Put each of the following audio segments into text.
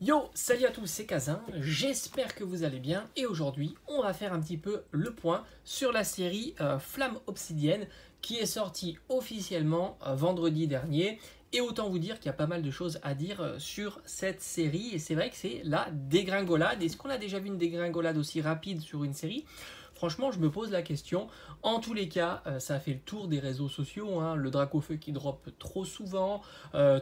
Yo, salut à tous, c'est Kazin, j'espère que vous allez bien et aujourd'hui on va faire un petit peu le point sur la série Flamme Obsidienne qui est sortie officiellement vendredi dernier et autant vous dire qu'il y a pas mal de choses à dire sur cette série et c'est vrai que c'est la dégringolade. Est-ce qu'on a déjà vu une dégringolade aussi rapide sur une série? Franchement, je me pose la question. En tous les cas, ça a fait le tour des réseaux sociaux, hein. Le Dracofeu qui drop trop souvent,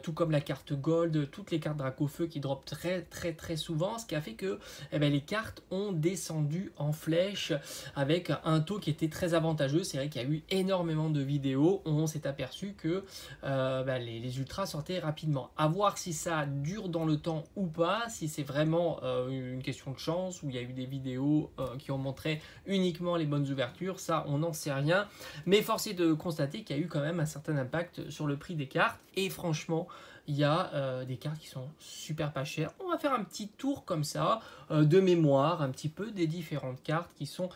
tout comme la carte Gold, toutes les cartes Dracofeu qui drop très souvent, ce qui a fait que les cartes ont descendu en flèche avec un taux qui était très avantageux. C'est vrai qu'il y a eu énormément de vidéos où on s'est aperçu que les ultras sortaient rapidement. À voir si ça dure dans le temps ou pas, si c'est vraiment une question de chance, où il y a eu des vidéos qui ont montré uniquement les bonnes ouvertures, ça on n'en sait rien, mais force est de constater qu'il y a eu quand même un certain impact sur le prix des cartes, et franchement il y a des cartes qui sont super pas chères. On va faire un petit tour comme ça, de mémoire, un petit peu des différentes cartes qui sont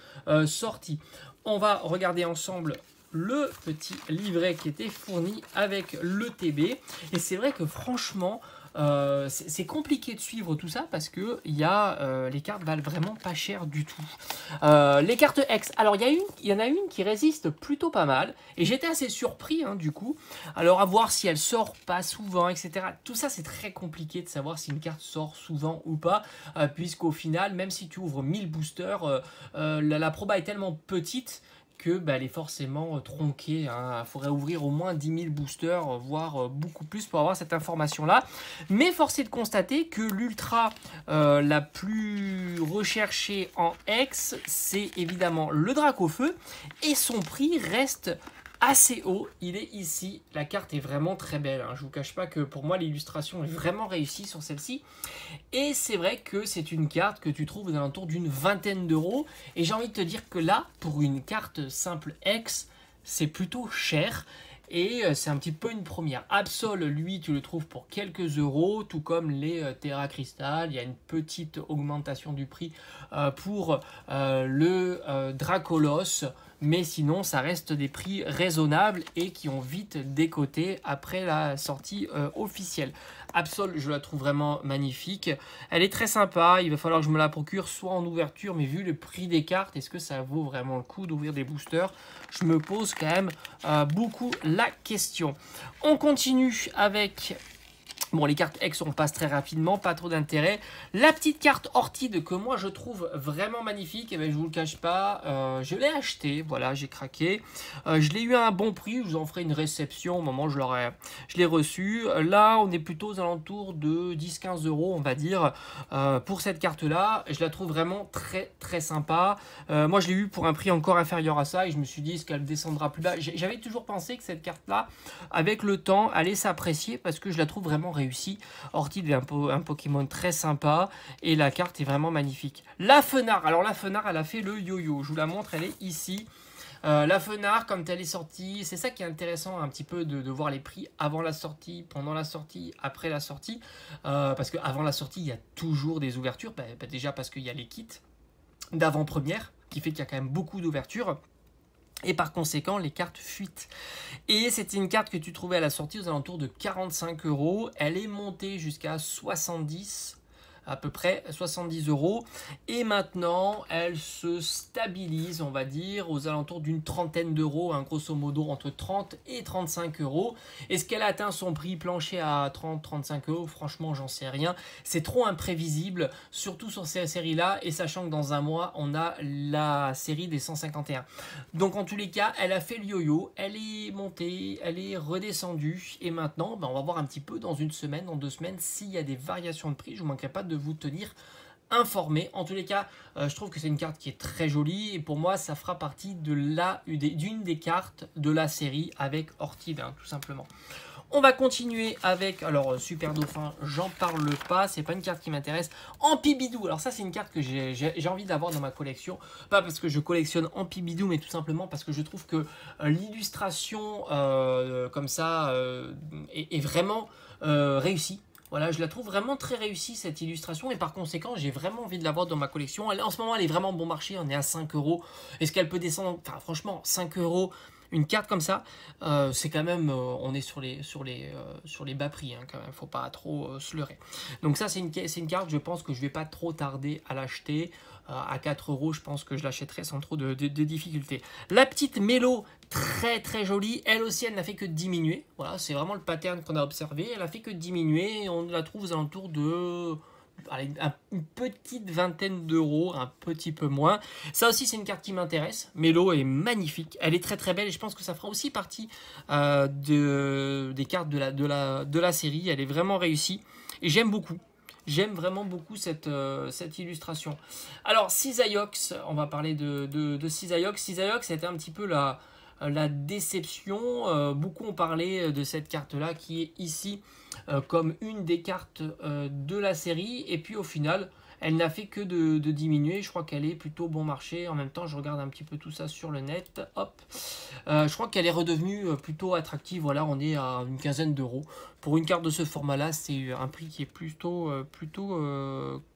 sorties. On va regarder ensemble le petit livret qui était fourni avec le TB, et c'est vrai que franchement c'est compliqué de suivre tout ça parce que les cartes valent vraiment pas cher du tout. Les cartes X, alors il y en a une qui résiste plutôt pas mal et j'étais assez surpris du coup. Alors à voir si elle sort pas souvent, etc. Tout ça c'est très compliqué de savoir si une carte sort souvent ou pas, puisqu'au final même si tu ouvres 1000 boosters, la proba est tellement petite que elle est forcément tronquée. Il faudrait ouvrir au moins 10 000 boosters, voire beaucoup plus pour avoir cette information-là. Mais force est de constater que l'ultra la plus recherchée en X, c'est évidemment le Dracofeu. Et son prix reste assez haut, il est ici. La carte est vraiment très belle, je ne vous cache pas que pour moi l'illustration est vraiment réussie sur celle-ci, et c'est vrai que c'est une carte que tu trouves aux alentours d'une vingtaine d'euros, et j'ai envie de te dire que là, pour une carte simple X, c'est plutôt cher. Et c'est un petit peu une première. Absol, lui, tu le trouves pour quelques euros, tout comme les Terra Crystal. Il y a une petite augmentation du prix pour le Dracolos. Mais sinon, ça reste des prix raisonnables et qui ont vite décoté après la sortie officielle. Absol, je la trouve vraiment magnifique. Elle est très sympa. Il va falloir que je me la procure soit en ouverture, mais vu le prix des cartes, est-ce que ça vaut vraiment le coup d'ouvrir des boosters? Je me pose quand même beaucoup la question. On continue avec... Bon, les cartes X, on passe très rapidement, pas trop d'intérêt. La petite carte Ortide que moi je trouve vraiment magnifique, je vous le cache pas, je l'ai acheté, voilà, j'ai craqué. Je l'ai eu à un bon prix, je vous en ferai une réception au moment où je l'ai reçu. Là, on est plutôt aux alentours de 10-15 euros, on va dire, pour cette carte-là. Je la trouve vraiment très sympa. Moi, je l'ai eu pour un prix encore inférieur à ça et je me suis dit, est-ce qu'elle descendra plus bas? J'avais toujours pensé que cette carte-là, avec le temps, allait s'apprécier parce que je la trouve vraiment réussi. Ortide est un Pokémon très sympa et la carte est vraiment magnifique. La Fenard, alors la Fenard elle a fait le yo-yo, je vous la montre, elle est ici. La Fenard, quand elle est sortie, c'est ça qui est intéressant un petit peu de voir les prix avant la sortie, pendant la sortie, après la sortie, parce qu'avant la sortie il y a toujours des ouvertures, déjà parce qu'il y a les kits d'avant-première qui fait qu'il y a quand même beaucoup d'ouvertures. Et par conséquent, les cartes fuitent. Et c'était une carte que tu trouvais à la sortie aux alentours de 45 euros. Elle est montée jusqu'à 70, à peu près 70 euros. Et maintenant, elle se stabilise, on va dire, aux alentours d'une trentaine d'euros, grosso modo entre 30 et 35 euros. Est-ce qu'elle a atteint son prix plancher à 30-35 euros? Franchement, j'en sais rien. C'est trop imprévisible, surtout sur ces séries-là, et sachant que dans un mois, on a la série des 151. Donc, en tous les cas, elle a fait le yo-yo, elle est montée, elle est redescendue, et maintenant, on va voir un petit peu dans une semaine, dans 2 semaines, s'il y a des variations de prix. Je ne manquerai pas de vous tenir informé. En tous les cas, je trouve que c'est une carte qui est très jolie et pour moi ça fera partie d'une des cartes de la série avec Ortide, tout simplement. On va continuer avec, alors Super Dauphin, j'en parle pas, c'est pas une carte qui m'intéresse. Ampibidou, alors ça c'est une carte que j'ai envie d'avoir dans ma collection, pas parce que je collectionne Ampibidou, mais tout simplement parce que je trouve que l'illustration comme ça est vraiment réussie. Voilà, je la trouve vraiment très réussie cette illustration et par conséquent j'ai vraiment envie de l'avoir dans ma collection. En ce moment elle est vraiment bon marché, on est à 5 euros. Est-ce qu'elle peut descendre? Enfin franchement 5 euros, Une carte comme ça, c'est quand même, on est sur les bas prix, hein, quand même, faut pas trop se leurrer. Donc ça, c'est une carte, je pense que je vais pas trop tarder à l'acheter. À 4 euros, je pense que je l'achèterai sans trop de difficultés. La petite Mélo, très très jolie, elle aussi, elle n'a fait que diminuer. Voilà, c'est vraiment le pattern qu'on a observé. Elle a fait que diminuer, et on la trouve aux alentours de... Allez, une petite vingtaine d'euros, un petit peu moins. Ça aussi, c'est une carte qui m'intéresse. Mélo est magnifique, elle est très très belle et je pense que ça fera aussi partie des cartes de la série. Elle est vraiment réussie et j'aime beaucoup. J'aime vraiment beaucoup cette illustration. Alors, Cisaiox, on va parler de Cisaiox. Cisaiox, c'était un petit peu la déception. Beaucoup ont parlé de cette carte-là qui est ici comme une des cartes de la série. Et puis au final, elle n'a fait que de diminuer. Je crois qu'elle est plutôt bon marché. En même temps, je regarde un petit peu tout ça sur le net. Hop. Je crois qu'elle est redevenue plutôt attractive. Voilà, on est à une quinzaine d'euros. Pour une carte de ce format-là, c'est un prix qui est plutôt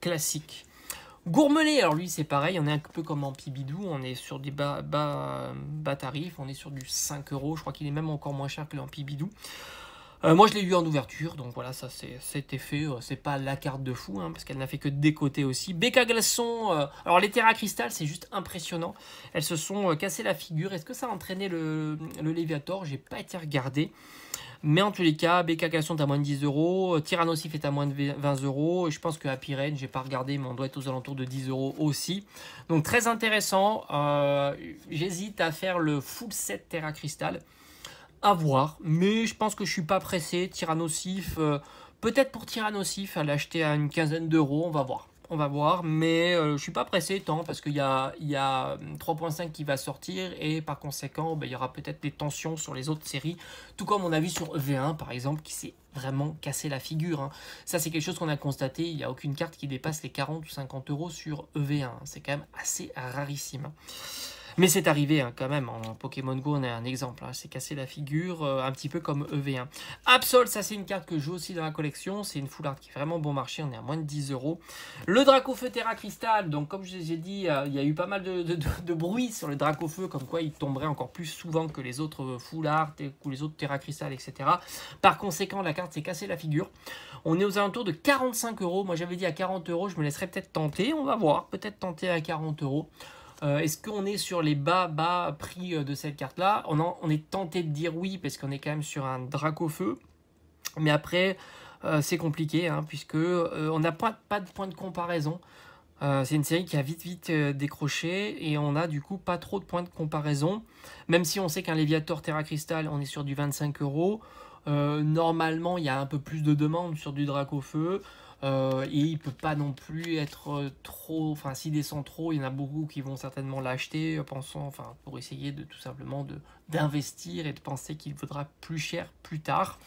classique. Gourmelet, alors lui c'est pareil, on est un peu comme en Pibidou, on est sur des bas tarifs, on est sur du 5 euros, je crois qu'il est même encore moins cher que l'Ampibidou. Moi je l'ai eu en ouverture, donc voilà, ça c'était fait, c'est pas la carte de fou, hein, parce qu'elle n'a fait que décoter aussi. Becca Glaçon, alors les Terra Crystal c'est juste impressionnant, elles se sont cassées la figure, est-ce que ça a entraîné le Léviator? J'ai pas été regardé. Mais en tous les cas, Becca Glaçon est à moins de 10 euros, Tyrannosif est à moins de 20 euros, et je pense que Happy Rain, j'ai pas regardé, mais on doit être aux alentours de 10 euros aussi. Donc très intéressant, j'hésite à faire le full set Terra Crystal, à voir, mais je pense que je suis pas pressé. Tyrannosif, peut-être pour Tyrannosif, à l'acheter à une quinzaine d'euros, on va voir. On va voir, mais je suis pas pressé tant parce qu'il y a 3.5 qui va sortir et par conséquent, il y aura peut-être des tensions sur les autres séries, tout comme on a vu sur EV1 par exemple qui s'est vraiment cassé la figure. Hein. Ça c'est quelque chose qu'on a constaté, il n'y a aucune carte qui dépasse les 40 ou 50 euros sur EV1, c'est quand même assez rarissime. Mais c'est arrivé hein, quand même, en Pokémon Go on a un exemple, hein, c'est cassé la figure, un petit peu comme EV1. Absol, ça c'est une carte que je joue aussi dans la collection, c'est une full art qui est vraiment bon marché, on est à moins de 10 euros. Le Dracofeu Terra Crystal, donc comme je vous ai dit, il y a eu pas mal de bruit sur le Dracofeu, comme quoi il tomberait encore plus souvent que les autres full art, ou les autres Terra Crystal, etc. Par conséquent, la carte s'est cassée la figure. On est aux alentours de 45 euros, moi j'avais dit à 40 euros, je me laisserais peut-être tenter, on va voir, peut-être tenter à 40 euros. Est-ce qu'on est sur les bas prix de cette carte là? On est tenté de dire oui parce qu'on est quand même sur un Dracofeu, mais après c'est compliqué hein, puisque on n'a pas de point de comparaison. C'est une série qui a vite décroché et on a du coup pas trop de points de comparaison, même si on sait qu'un Léviator Terra Crystal on est sur du 25 euros. Normalement il y a un peu plus de demandes sur du Dracofeu. Et il peut pas non plus être trop, enfin s'il descend trop, il y en a beaucoup qui vont certainement l'acheter, pour essayer de tout simplement d'investir et de penser qu'il vaudra plus cher plus tard.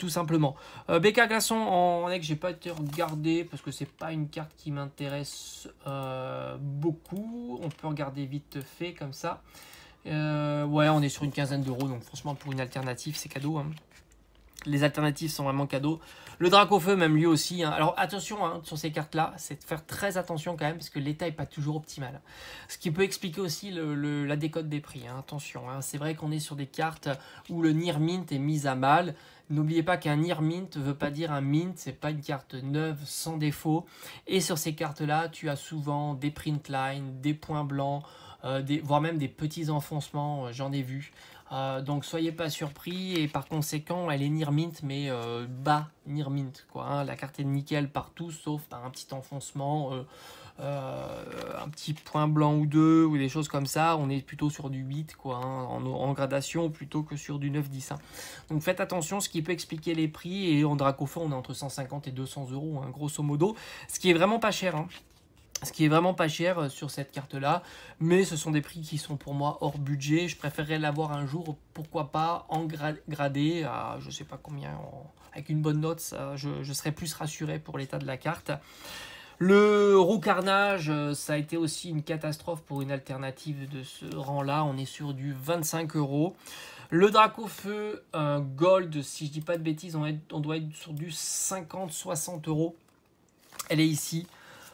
Tout simplement. Becca Glaçon en ex, j'ai pas été regardé parce que c'est pas une carte qui m'intéresse beaucoup. On peut regarder vite fait comme ça. Ouais, on est sur une quinzaine d'euros, donc franchement pour une alternative c'est cadeau. Hein. Les alternatives sont vraiment cadeaux. Le Dracofeu, même lui aussi. Hein. Alors attention hein, sur ces cartes-là, c'est de faire très attention quand même parce que l'état n'est pas toujours optimal. Ce qui peut expliquer aussi la décote des prix. Hein. Attention, hein. C'est vrai qu'on est sur des cartes où le Near Mint est mis à mal. N'oubliez pas qu'un Near Mint ne veut pas dire un Mint, c'est pas une carte neuve sans défaut. Et sur ces cartes-là, tu as souvent des print lines, des points blancs, voire même des petits enfoncements, j'en ai vu. Donc soyez pas surpris et par conséquent elle est Near Mint mais bas Near Mint quoi, hein. La carte est nickel partout sauf un petit enfoncement, un petit point blanc ou deux ou des choses comme ça. On est plutôt sur du 8 quoi, hein, en gradation plutôt que sur du 9-10 hein. Donc faites attention, ce qui peut expliquer les prix. Et en Dracofeu on est entre 150 et 200 euros hein, grosso modo, ce qui est vraiment pas cher hein. Ce qui est vraiment pas cher sur cette carte là, mais ce sont des prix qui sont pour moi hors budget. Je préférerais l'avoir un jour, pourquoi pas en gradé à je sais pas combien, avec une bonne note, ça, je serais plus rassuré pour l'état de la carte. Le Roux Carnage, ça a été aussi une catastrophe pour une alternative de ce rang là, on est sur du 25 euros. Le Dracofeu Gold, si je dis pas de bêtises, on doit être sur du 50-60 euros. Elle est ici.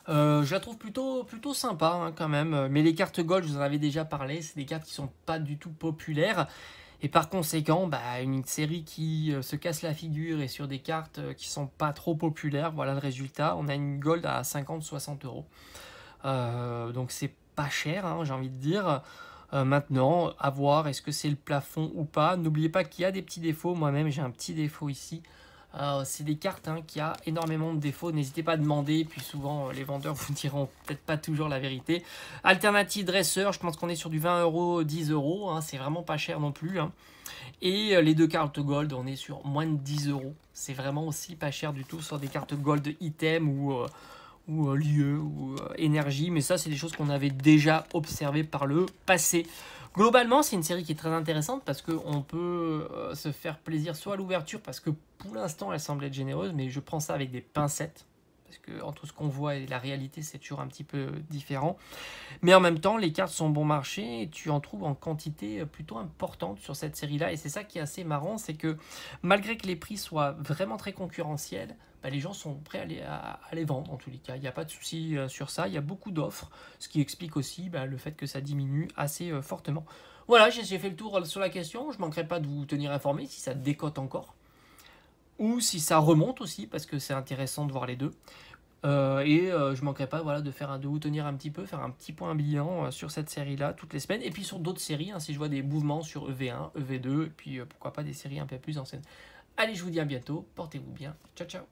Je la trouve plutôt sympa hein, quand même. Mais les cartes Gold, je vous en avais déjà parlé, c'est des cartes qui sont pas du tout populaires. Et par conséquent, bah, une série qui se casse la figure et sur des cartes qui sont pas trop populaires, voilà le résultat. On a une Gold à 50-60 euros. Donc c'est pas cher, hein, j'ai envie de dire. Maintenant, à voir, est-ce que c'est le plafond ou pas. N'oubliez pas qu'il y a des petits défauts. Moi-même, j'ai un petit défaut ici. C'est des cartes hein, qui a énormément de défauts. N'hésitez pas à demander. Puis souvent, les vendeurs vous diront peut-être pas toujours la vérité. Alternative dresseur, je pense qu'on est sur du 20 euros, 10 euros. Hein, c'est vraiment pas cher non plus. Hein. Et les deux cartes gold, on est sur moins de 10 euros. C'est vraiment aussi pas cher du tout sur des cartes gold item ou lieu ou énergie, mais ça c'est des choses qu'on avait déjà observées par le passé. Globalement, c'est une série qui est très intéressante parce qu'on peut se faire plaisir soit à l'ouverture, parce que pour l'instant elle semble être généreuse, mais je prends ça avec des pincettes, parce que entre ce qu'on voit et la réalité c'est toujours un petit peu différent. Mais en même temps, les cartes sont bon marché et tu en trouves en quantité plutôt importante sur cette série-là. Et c'est ça qui est assez marrant, c'est que malgré que les prix soient vraiment très concurrentiels, bah, les gens sont prêts à les vendre en tous les cas. Il n'y a pas de souci sur ça, il y a beaucoup d'offres, ce qui explique aussi bah, le fait que ça diminue assez fortement. Voilà, j'ai fait le tour sur la question. Je ne manquerai pas de vous tenir informé si ça décote encore ou si ça remonte aussi, parce que c'est intéressant de voir les deux. Je ne manquerai pas voilà, de vous tenir un petit peu, faire un petit point bilan sur cette série-là toutes les semaines, et puis sur d'autres séries, hein, si je vois des mouvements sur EV1, EV2, et puis pourquoi pas des séries un peu plus anciennes. Allez, je vous dis à bientôt, portez-vous bien, ciao ciao.